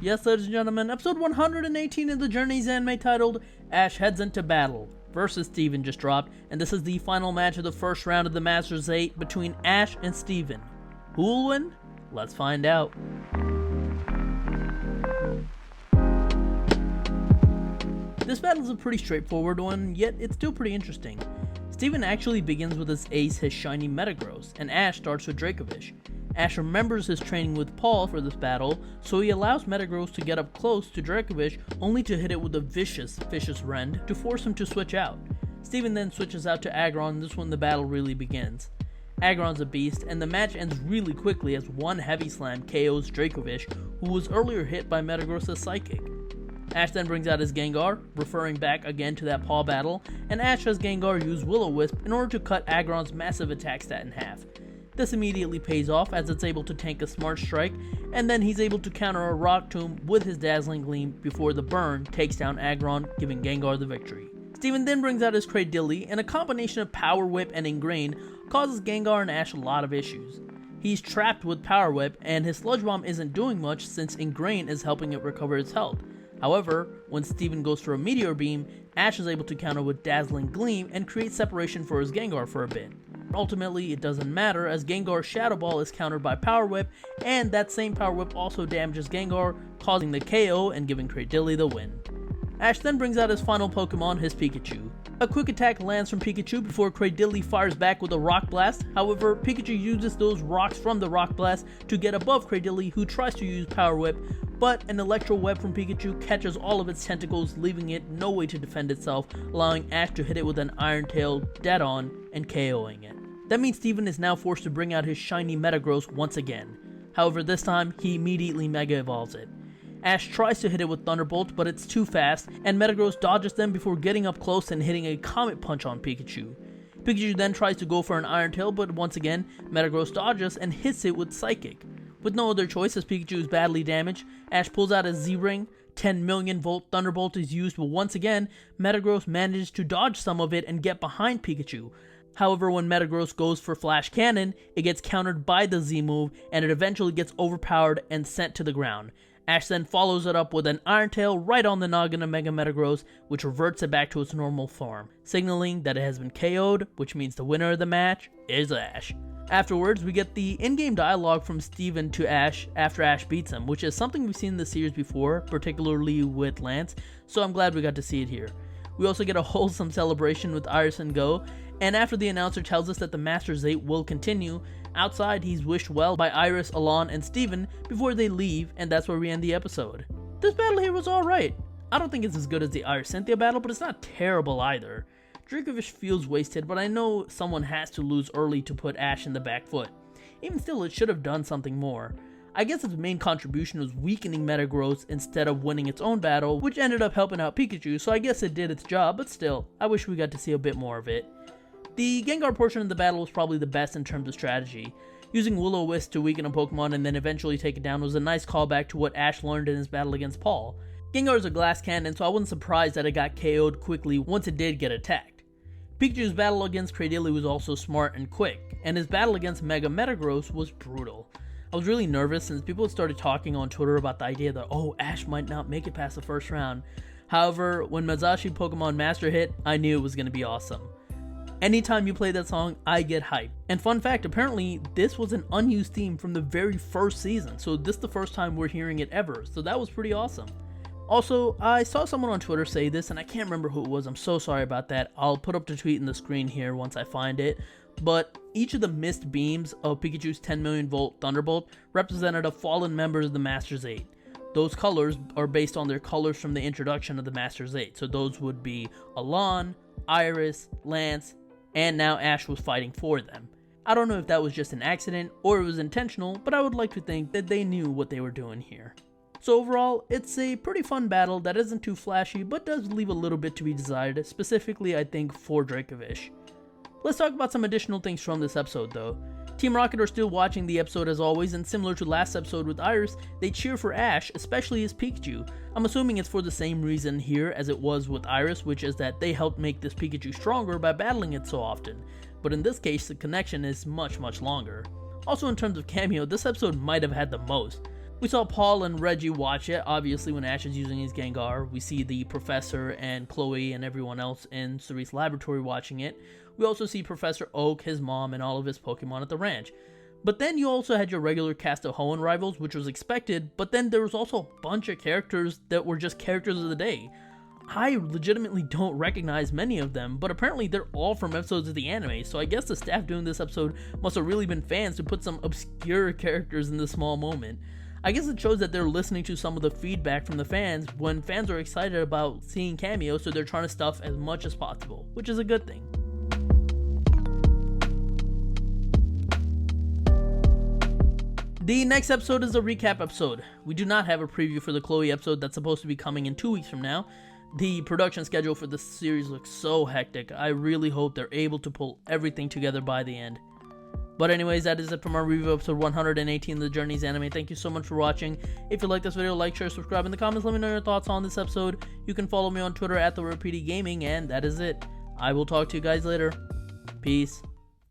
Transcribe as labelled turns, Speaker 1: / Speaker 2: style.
Speaker 1: Yes, ladies and gentlemen, episode 118 of the Journey's anime titled Ash Heads into Battle versus Steven just dropped, and this is the final match of the first round of the Masters 8 between Ash and Steven. Who will win? Let's find out. This battle is a pretty straightforward one, yet it's still pretty interesting. Steven actually begins with his ace, his shiny Metagross, and Ash starts with Dracovish. Ash remembers his training with Paul for this battle, so he allows Metagross to get up close to Dracovish, only to hit it with a vicious Rend to force him to switch out. Steven then switches out to Aggron, and this is when the battle really begins. Aggron's a beast, and the match ends really quickly as one heavy slam KOs Dracovish, who was earlier hit by Metagross' Psychic. Ash then brings out his Gengar, referring back again to that Paul battle, and Ash has Gengar use Will-O-Wisp in order to cut Aggron's massive attack stat in half. This immediately pays off as it's able to tank a Smart Strike, and then he's able to counter a Rock Tomb with his Dazzling Gleam before the burn takes down Aggron, giving Gengar the victory. Steven then brings out his Cradilly, and a combination of Power Whip and Ingrain causes Gengar and Ash a lot of issues. He's trapped with Power Whip, and his Sludge Bomb isn't doing much since Ingrain is helping it recover its health. However, when Steven goes for a Meteor Beam, Ash is able to counter with Dazzling Gleam and create separation for his Gengar for a bit. Ultimately, it doesn't matter as Gengar's Shadow Ball is countered by Power Whip, and that same Power Whip also damages Gengar, causing the KO and giving Cradilly the win. Ash then brings out his final Pokemon, his Pikachu. A quick attack lands from Pikachu before Cradilly fires back with a Rock Blast. However, Pikachu uses those rocks from the Rock Blast to get above Cradilly, who tries to use Power Whip, but an Electro Web from Pikachu catches all of its tentacles, leaving it no way to defend itself, allowing Ash to hit it with an Iron Tail dead on and KOing it. That means Steven is now forced to bring out his shiny Metagross once again. However, this time, he immediately Mega Evolves it. Ash tries to hit it with Thunderbolt, but it's too fast, and Metagross dodges them before getting up close and hitting a Comet Punch on Pikachu. Pikachu then tries to go for an Iron Tail, but once again, Metagross dodges and hits it with Psychic. With no other choice as Pikachu is badly damaged, Ash pulls out his Z-Ring, 10 million volt Thunderbolt is used, but once again, Metagross manages to dodge some of it and get behind Pikachu. However, when Metagross goes for Flash Cannon, it gets countered by the Z move, and it eventually gets overpowered and sent to the ground. Ash then follows it up with an Iron Tail right on the noggin of Mega Metagross, which reverts it back to its normal form, signaling that it has been KO'd, which means the winner of the match is Ash. Afterwards, we get the in-game dialogue from Steven to Ash after Ash beats him, which is something we've seen in the series before, particularly with Lance, so I'm glad we got to see it here. We also get a wholesome celebration with Iris and Go, and after the announcer tells us that the Masters 8 will continue, outside he's wished well by Iris, Alon, and Steven before they leave, and that's where we end the episode. This battle here was alright. I don't think it's as good as the Iris Cynthia battle, but it's not terrible either. Dracovish feels wasted, but I know someone has to lose early to put Ash in the back foot. Even still, it should have done something more. I guess its main contribution was weakening Metagross instead of winning its own battle, which ended up helping out Pikachu, so I guess it did its job, but still, I wish we got to see a bit more of it. The Gengar portion of the battle was probably the best in terms of strategy. Using Will-O-Wisp to weaken a Pokemon and then eventually take it down was a nice callback to what Ash learned in his battle against Paul. Gengar is a glass cannon, so I wasn't surprised that it got KO'd quickly once it did get attacked. Pikachu's battle against Cradilly was also smart and quick, and his battle against Mega Metagross was brutal. I was really nervous since people started talking on Twitter about the idea that, oh, Ash might not make it past the first round. However, when Masashi Pokemon Master hit, I knew it was going to be awesome. Anytime you play that song, I get hyped. And fun fact, apparently this was an unused theme from the very first season, so this is the first time we're hearing it ever, so that was pretty awesome. Also, I saw someone on Twitter say this, and I can't remember who it was, I'm so sorry about that. I'll put up the tweet in the screen here once I find it, but each of the missed beams of Pikachu's 10 million volt Thunderbolt represented a fallen member of the Masters 8. Those colors are based on their colors from the introduction of the Masters 8, so those would be Alon, Iris, Lance, and now Ash was fighting for them. I don't know if that was just an accident or it was intentional, but I would like to think that they knew what they were doing here. So overall, it's a pretty fun battle that isn't too flashy, but does leave a little bit to be desired, specifically I think for Dracovish. Let's talk about some additional things from this episode though. Team Rocket are still watching the episode as always, and similar to last episode with Iris, they cheer for Ash, especially his Pikachu. I'm assuming it's for the same reason here as it was with Iris, which is that they helped make this Pikachu stronger by battling it so often. But in this case, the connection is much longer. Also in terms of cameo, this episode might have had the most. We saw Paul and Reggie watch it, obviously when Ash is using his Gengar. We see the Professor and Chloe and everyone else in Cerise Laboratory watching it. We also see Professor Oak, his mom, and all of his Pokemon at the ranch. But then you also had your regular cast of Hoenn rivals, which was expected, but then there was also a bunch of characters that were just characters of the day. I legitimately don't recognize many of them, but apparently they're all from episodes of the anime, so I guess the staff doing this episode must have really been fans to put some obscure characters in this small moment. I guess it shows that they're listening to some of the feedback from the fans when fans are excited about seeing cameos, so they're trying to stuff as much as possible, which is a good thing. The next episode is a recap episode. We do not have a preview for the Chloe episode that's supposed to be coming in 2 weeks from now. The production schedule for this series looks so hectic. I really hope they're able to pull everything together by the end. But anyways, that is it from our review of episode 118 of the Journeys anime. Thank you so much for watching. If you like this video, like, share, subscribe in the comments. Let me know your thoughts on this episode. You can follow me on Twitter at @PdGaming, and that is it. I will talk to you guys later. Peace.